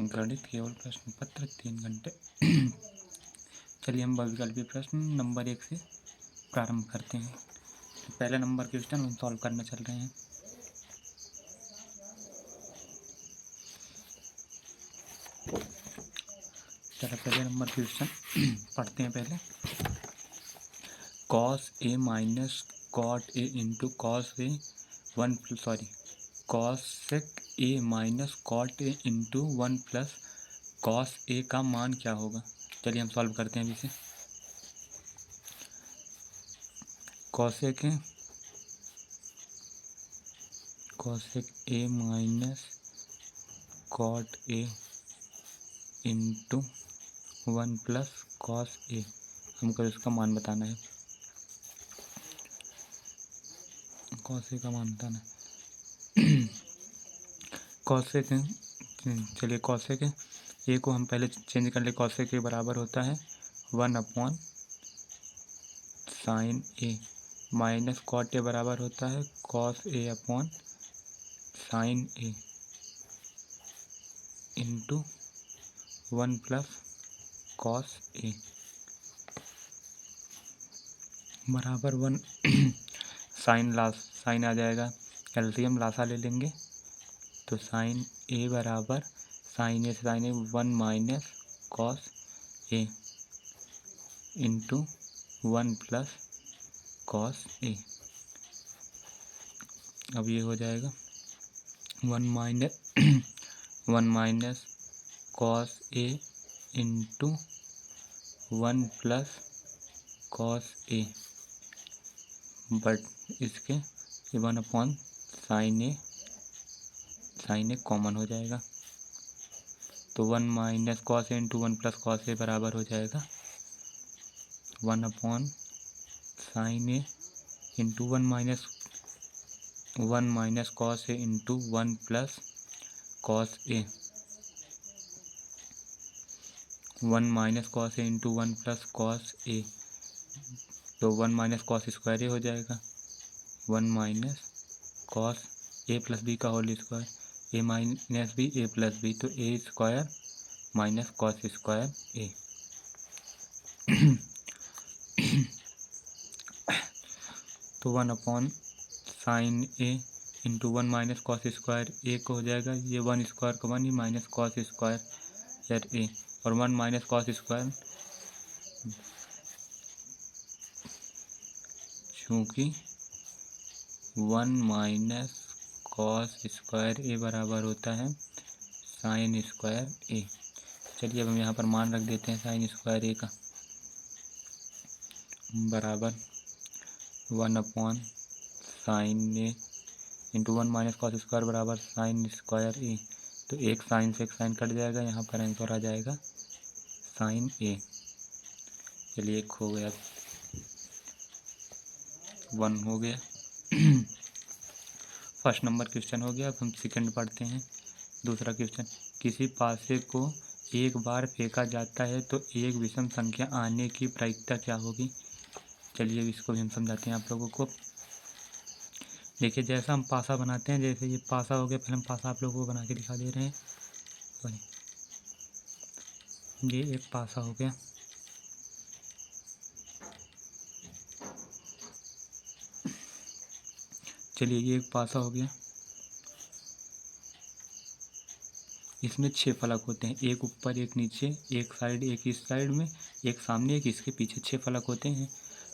गणित केवल प्रश्न पत्र 3 घंटे। चलिए हम बहुविकल्पीय प्रश्न नंबर 1 से प्रारंभ करते हैं। पहला नंबर क्वेश्चन हम सॉल्व करना चल रहे हैं। चलो पहले नंबर क्वेश्चन पढ़ते हैं पहले। cos a minus cot a into cos a cosec a minus cot a into 1 plus cos a का मान क्या होगा। चलिए हम सॉल्व करते हैं अभी से। cosec a minus cot a into 1 plus cos a, हमको इसका मान बताना है। cos a का मान बताना है। cosec चलिए cosec a को हम पहले चेंज कर ले। cosec a बराबर होता है 1 sin a minus cot a बराबर होता है cos a sin a into 1 plus cos a बराबर 1। साइन आ जाएगा, एलसीएम लासा ले लेंगे तो साइन a बराबर sine a 1 minus cos a into 1 plus cos a। अब ये हो जाएगा 1 minus cos a into 1 plus cos a but इसके 1 साइन ए कॉमन हो जाएगा तो 1 minus cos a into 1 plus cos a बराबर हो जाएगा 1 sine a into 1 minus cos a into 1 plus cos a 1 minus cos a into 1 plus cos a तो 1 minus cos square हो जाएगा 1 minus cos a plus B का whole square a minus B a plus B तो a square minus cos square a। तो 1 sine a into 1 minus cos square a को हो जाएगा ये 1 स्क्वायर का 1 ही माइनस cos स्क्वायर a और 1 माइनस cos स्क्वायर चूँकि 1 माइनस cos स्क्वायर a बराबर होता है साइन स्क्वायर a। चलिए अब हम यहाँ पर मान रख देते हैं साइन स्क्वायर a का बराबर 1 sine a into 1 minus cos square बराबर साइन स्क्वायर a तो एक साइन से एक साइन कट जाएगा, यहाँ पर आंसर आ जाएगा साइन a। चलिए एक हो गया 1 हो गया। फर्स्ट नंबर क्वेश्चन हो गया। अब हम सेकंड पढ़ते हैं। दूसरा क्वेश्चन, किसी पासे को एक बार फेंका जाता है तो एक विषम संख्या आने की प्रायिकता क्या होगी। चलिए इसको भी हम समझाते हैं आप लोगों को। देखिए जैसा हम पासा बनाते हैं, जैसे ये पासा हो गया, पहले हम पासा आप लोगों को बना के दिखा दे रहे हैं। ये एक पासा हो गया, चलिए ये एक पासा हो गया। इसमें 6 फलक होते हैं, एक ऊपर एक नीचे, एक साइड एक इस साइड में, एक सामने एक इसके पीछे, 6 फलक होते हैं।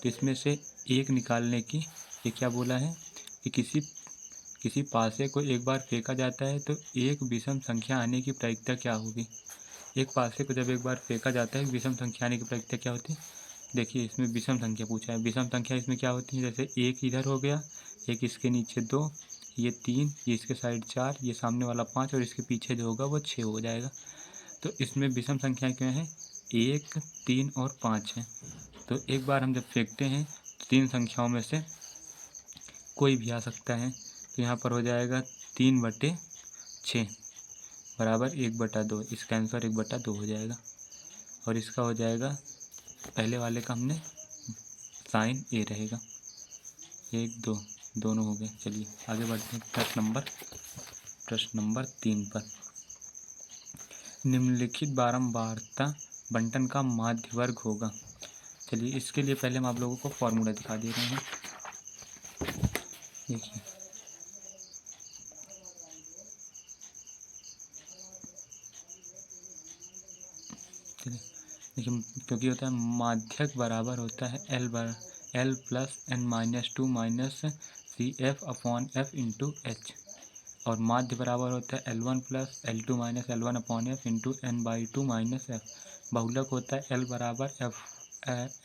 तो इसमें से एक निकालने की ये क्या बोला है कि किसी पासे को एक बार फेंका जाता है तो एक विषम संख्या आने की प्रायिकता क्या होगी। एक पासे को जब एक बार फेंका जाता है विषम संख्या आने की प्रायिकता क्या होती है। देखिए इसमें विषम संख्या पूछा है। विषम संख्या इसमें क्या होती है, जैसे एक इधर हो गया, एक इसके नीचे 2, ये 3, ये इसके साइड 4, ये सामने वाला 5 और इसके पीछे जो होगा वो 6 हो जाएगा। तो इसमें विषम संख्या क्या है, 1, 3 और 5 है। तो एक बार हम जब फेंकते हैं तो 3 संख्याओं में से कोई भी आ सकता है। तो यहाँ पर हो जाएगा 3/6 बराबर 1/2। इसका आंसर 1/2 हो जाएगा। और इसका हो जाएगा पहले वाले का हमने साइन ए रहेगा। 1 2 दोनों हो गए। चलिए आगे बढ़ते हैं प्रश्न नंबर 3 पर। निम्नलिखित बारंबारता बंटन का माध्य वर्ग होगा। चलिए इसके लिए पहले हम आप लोगों को फॉर्मूला दिखा दे रहे हैं। देखिए चलिए देखिए, क्योंकि होता है माध्यक बराबर होता है L plus N minus two minus C F upon F into H, और माध्य बराबर होता है L1 plus L2 minus L1 upon F into N by two minus F. बहुलक होता है L बराबर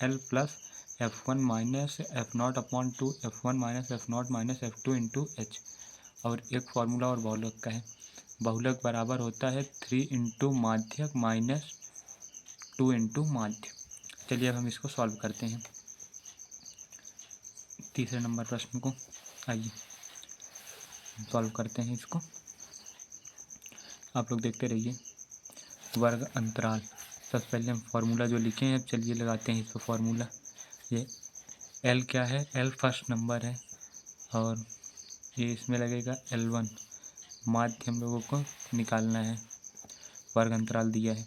L plus F1 minus F naught upon two F1 minus F naught minus F2 into H. और एक फार्मूला और बहुलक का है, बहुलक बराबर होता है 3 इंटू माध्यक माइनस 2 इंटू माध्य। चलिए अब हम इसको सॉल्व करते हैं तीसरे नंबर प्रश्न को। आइए सॉल्व करते हैं इसको, आप लोग देखते रहिए। वर्ग अंतराल, सबसे पहले हम फार्मूला जो लिखे हैं, अब चलिए लगाते हैं इसको फार्मूला। ये L क्या है, L फर्स्ट नंबर है और ये इसमें लगेगा L1। माध्य हम लोगों को निकालना है, वर्ग अंतराल दिया है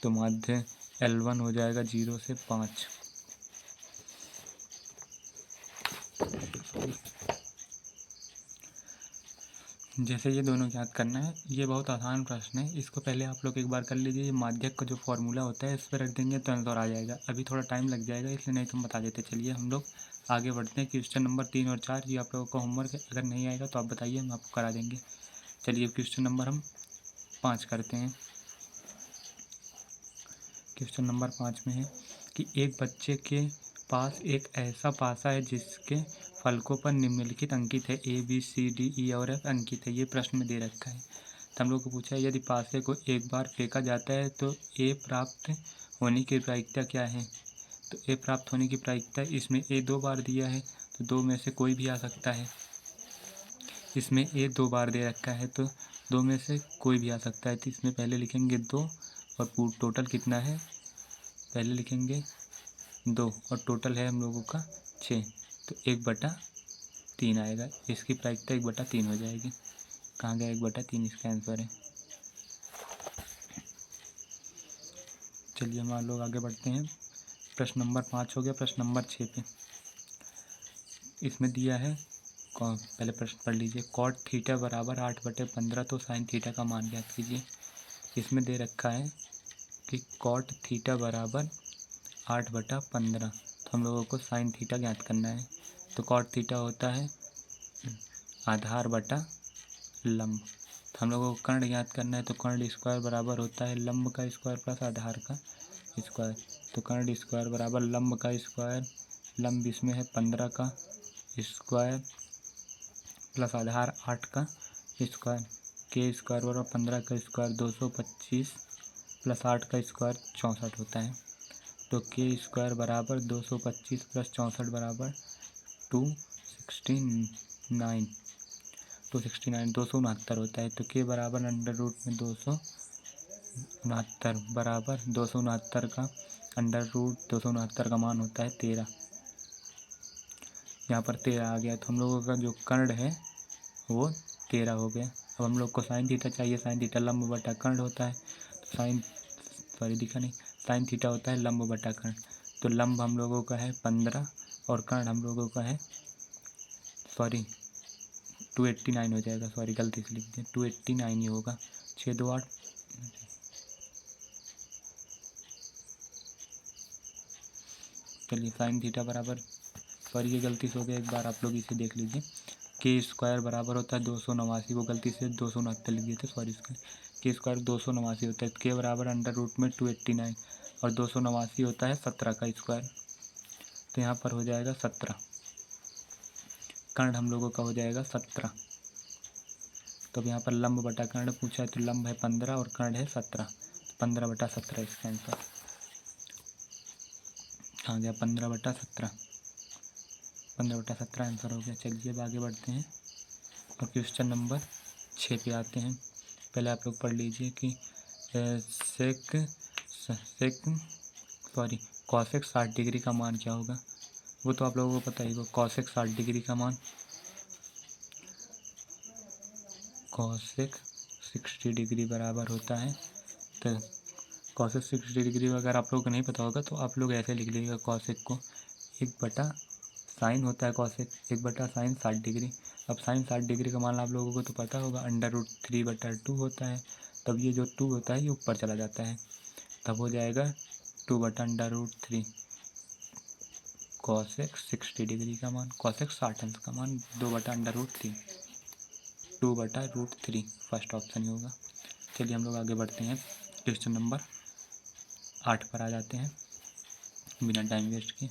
तो माध्य L1 हो जाएगा 0 से 5। जैसे ये दोनों याद करना है, ये बहुत आसान प्रश्न है, इसको पहले आप लोग एक बार कर लीजिए। माध्यक का जो फॉर्मूला होता है इस पर रख देंगे तो आंसर आ जाएगा। अभी थोड़ा टाइम लग जाएगा इसलिए नहीं तो हम बता देते। चलिए हम लोग आगे बढ़ते हैं। क्वेश्चन नंबर 3 और 4 ये आप लोगों को होमवर्क है, अगर नहीं आएगा तो आप बताइए, हम आपको करा देंगे। चलिए क्वेश्चन नंबर हम 5 करते हैं। क्वेश्चन नंबर 5 में है कि एक बच्चे के पास एक ऐसा पासा है जिसके फलकों पर निम्नलिखित अंकित है, A B C D E और F अंकित है। ये प्रश्न में दे रखा है। तो हम लोग को पूछा है यदि पासे को एक बार फेंका जाता है तो A प्राप्त होने की प्रायिकता क्या है। तो A प्राप्त होने की प्रायिकता, इसमें A 2 बार दिया है तो 2 में से कोई भी आ सकता है। इसमें A 2 बार दे रखा है तो 2 में से कोई भी आ सकता है। तो इसमें पहले लिखेंगे 2 और टोटल कितना है, पहले लिखेंगे 2 और टोटल है हम लोगों का 6, तो 1/3 आएगा। इसकी प्रायिकता 1/3 हो जाएगी। कहाँ गया 1/3, इसका आंसर है। चलिए हम लोग आगे बढ़ते हैं। प्रश्न नंबर 5 हो गया। प्रश्न नंबर 6 पे इसमें दिया है, पहले प्रश्न पढ़ लीजिए। कॉट थीटा बराबर 8/15 तो साइन थीटा का मान ज्ञात कीजिए। इसमें दे रखा है कि कॉट थीटा बराबर 8/15, तो हम लोगों को साइन थीटा ज्ञात करना है। तो कॉट थीटा होता है आधार बटा लंब। तो हम लोगों को कर्ण ज्ञात करना है, तो कर्ण स्क्वायर बराबर होता है लंब का स्क्वायर प्लस आधार का स्क्वायर। तो कर्ण स्क्वायर बराबर लंब का स्क्वायर, लंब इसमें है 15 का स्क्वायर प्लस आधार 8 का स्क्वायर। के स्क्वायर बराबर 15 का स्क्वायर 225 प्लस 8 का स्क्वायर 64 होता है। तो के स्क्वायर बराबर 225 प्लस 64 बराबर 269 269 होता है। तो के बराबर अंडर रूट में 269 बराबर 269 का अंडर रूट 269 का मान होता है 13। यहाँ पर 13 आ गया। तो हम लोगों का जो कर्ण है वो 13 हो गया। अब हम लोग को साइन थीटा चाहिए। साइन थीटा लंब बटा कर्ण होता है, तो साइन थीटा होता है लंब बटा कर्ण। तो लंब हम लोगों का है 15 और कर्ण हम लोगों का है 289 हो जाएगा। गलती से लिख दिया, 289 ही होगा। 6 2 8। चलिए साइन थीटा बराबर, ये गलती से हो गया, एक बार आप लोग इसे देख लीजिए। के स्क्वायर बराबर होता है 289, वो गलती से 269 लिख दिए थे, इसका के स्क्वायर 289 होता है। के बराबर अंडर रूट में 289 और 289 होता है 17 का स्क्वायर, तो यहाँ पर हो जाएगा 17। कर्ण हम लोगों का हो जाएगा 17। तो अब यहाँ पर लंब बटा कर्ण पूछा है, तो लंब है 15 और कर्ण है 17, 15/17 इसका आंसर आ गया। 15/17 आंसर हो गया। चलिए अब आगे बढ़ते हैं और क्वेश्चन नंबर 6 पे आते हैं। पहले आप लोग पढ़ लीजिए कि कॉसेक 60 डिग्री का मान क्या होगा। वो तो आप लोगों को पता ही होगा। कॉसेक 60 डिग्री का मान, कॉसेक 60 डिग्री बराबर होता है। तो कॉसेक 60 डिग्री अगर आप लोगों को नहीं पता होगा तो आप लोग ऐसे लिख लीजिएगा कॉसेक को, 1/साइन होता है कॉसेक, 1/साइन 60 डिग्री। अब साइन 60 डिग्री का मान आप लोगों को तो पता होगा √3/2 होता है। तब ये जो 2 होता है ये ऊपर चला जाता है, तब हो जाएगा 2/√3। कॉसेक 60 डिग्री का मान, कॉसेक 60 अंश का मान 2/√3, 2/√3 फर्स्ट ऑप्शन ही होगा। चलिए हम लोग आगे बढ़ते हैं, क्वेश्चन नंबर 8 पर आ जाते हैं बिना टाइम वेस्ट किए।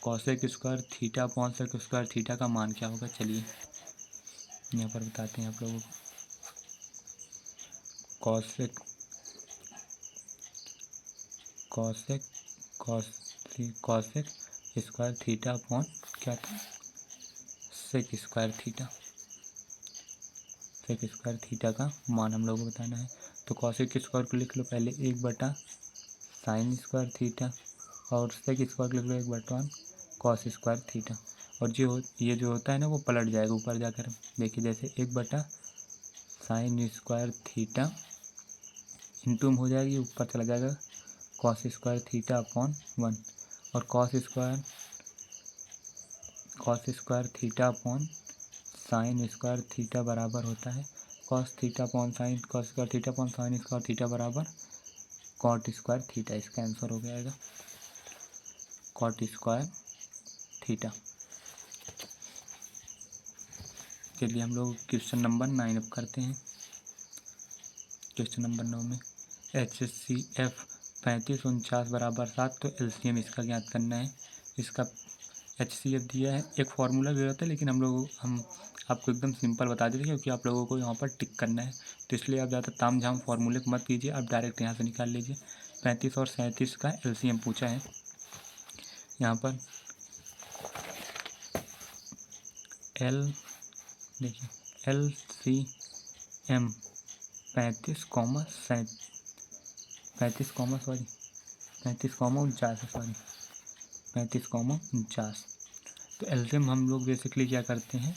Cosec square theta upon sec square theta का मान क्या होगा, चलिए यहाँ पर बताते हैं आप लोगों को। Cosec cosec cosec square theta upon क्या था, sec square theta, sec square theta का मान हम लोग को बताना है। तो कॉसेक स्क्वायर को लिख लो पहले 1/साइन स्क्वायर थीटा, और सेक स्क्वायर को लिख लो 1/कॉस स्क्वायर थीटा। और ये जो होता है ना वो पलट जाएगा ऊपर जाकर। देखिए जैसे 1/साइन स्क्वायर थीटा इंटू में हो जाएगी, ऊपर चला जाएगा कॉस स्क्वायर थीटा अपॉन 1, और cos square theta upon sine square theta बराबर होता है cos theta upon sine, cos square theta upon sine square theta बराबर कॉट स्क्वायर थीटा। इसका आंसर हो जाएगा कॉट स्क्वायर थीटा। चलिए हम लोग क्वेश्चन नंबर 9 अब करते हैं। क्वेश्चन नंबर 9 में HCF 35 49 बराबर 7, तो LCM इसका ज्ञात करना है। इसका HCF दिया है, एक फार्मूला भी होता है लेकिन हम आपको एकदम सिंपल बता देते हैं क्योंकि आप लोगों को यहाँ पर टिक करना है, तो इसलिए आप ज़्यादा ताम झाम फार्मूले को मत कीजिए, आप डायरेक्ट यहाँ से निकाल लीजिए। 35 और 37 का LCM पूछा है यहाँ पर। देखिए LCM 35 कॉमा 49। तो LCM हम लोग बेसिकली क्या करते हैं,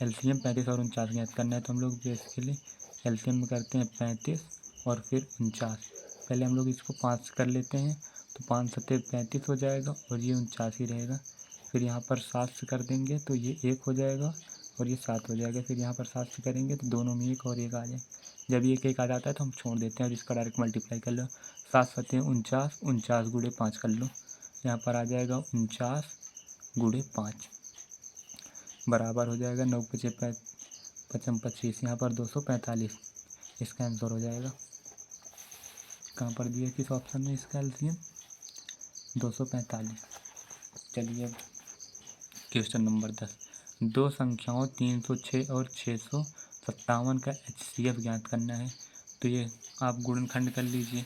LCM 35 और 49 ज्ञात करना है, तो हम लोग बेसिकली LCM में करते हैं 35 और फिर 49। पहले हम लोग इसको 5 कर लेते हैं, तो 5 सत्ते 35 हो जाएगा और ये 49 ही रहेगा। फिर यहाँ पर 7 से कर देंगे तो ये 1 हो जाएगा और ये 7 हो जाएगा। फिर यहाँ पर 7 से करेंगे तो दोनों में 1 और 1 आ जाए। जब ये 1 आ जाता है तो हम छोड़ देते हैं और इसका डायरेक्ट मल्टीप्लाई कर लो। 7 सत्ते 49, 49 गुणे 5 कर लो, यहाँ पर आ जाएगा 49 गुणे 5 बराबर हो जाएगा 9 × 5 = 25, यहाँ पर 245। इसका आंसर हो जाएगा, कहाँ पर दिया किस ऑप्शन में इसका LCM 245। चलिए अब क्वेश्चन नंबर 10, दो संख्याओं 306 और 657 का HCF ज्ञात करना है। तो ये आप गुणनखंड कर लीजिए,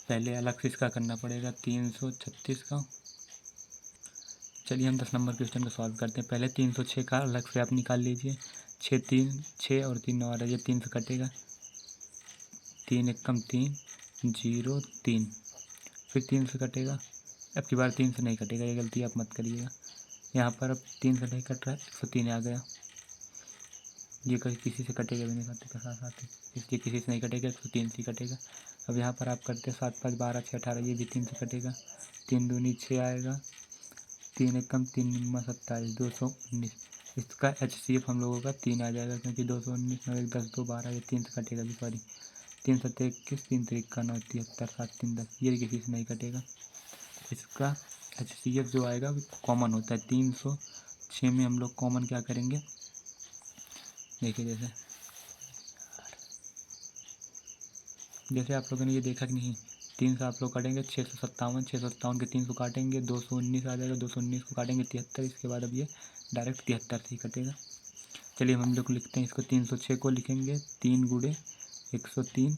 पहले अलग से इसका करना पड़ेगा 336 का। चलिए हम 10 नंबर क्वेश्चन को सॉल्व करते हैं। पहले 306 का अलग से आप निकाल लीजिए, 6 और 3 9 आ रहा है, ये 3 से कटेगा, 3 एकम 3 0 3, फिर 3 से कटेगा, अब की बार 3 से नहीं कटेगा, ये गलती आप मत करिएगा। यहाँ पर अब 3 से नहीं कट रहा है, 103 आ गया, ये कहीं किसी से कटेगा भी नहीं, कटेगा साथ इसलिए किसी से नहीं कटेगा, 103 से कटेगा। अब यहाँ पर आप करते 7 5 12 6 18, ये भी 3 से कटेगा, 3 दूनी 6 आएगा, 3 एकम 3 निम्मा 27, 219। इसका HCF हम लोगों का 3 आ जाएगा क्योंकि 219 9 1 10 2 12, ये 3 से कटेगा भी, सॉरी 3 7 21, 3 3 91 73 7 3 10, ये किसी से नहीं कटेगा। इसका HCF जो आएगा कॉमन होता है, 306 में हम लोग कॉमन क्या करेंगे, देखिए जैसे आप लोगों ने ये देखा कि नहीं, 3 से आप लोग काटेंगे 657 के 3 को काटेंगे 219 आ जाएगा, 219 को काटेंगे 73, इसके बाद अब ये डायरेक्ट 73 से ही कटेगा। चलिए हम लोग लिखते हैं इसको, 306 को लिखेंगे 3 गुणे 103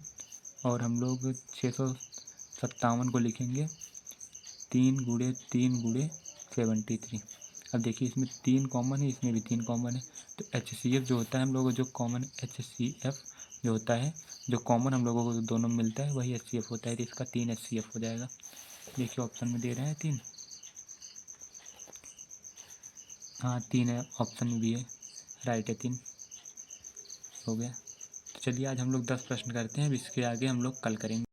और हम लोग 657 को लिखेंगे 3 गुणे 73। अब देखिए इसमें 3 कॉमन है, इसमें भी 3 कॉमन है, तो HCF जो होता है हम लोग जो कॉमन HCF जो होता है, जो कॉमन हम लोगों को दोनों में मिलता है वही HCF होता है, तो इसका 3 HCF हो जाएगा। देखिए ऑप्शन में दे रहे हैं 3, हाँ 3 है, ऑप्शन में भी है, राइट है 3 हो गया। चलिए आज हम लोग 10 प्रश्न करते हैं, अब इसके आगे हम लोग कल करेंगे।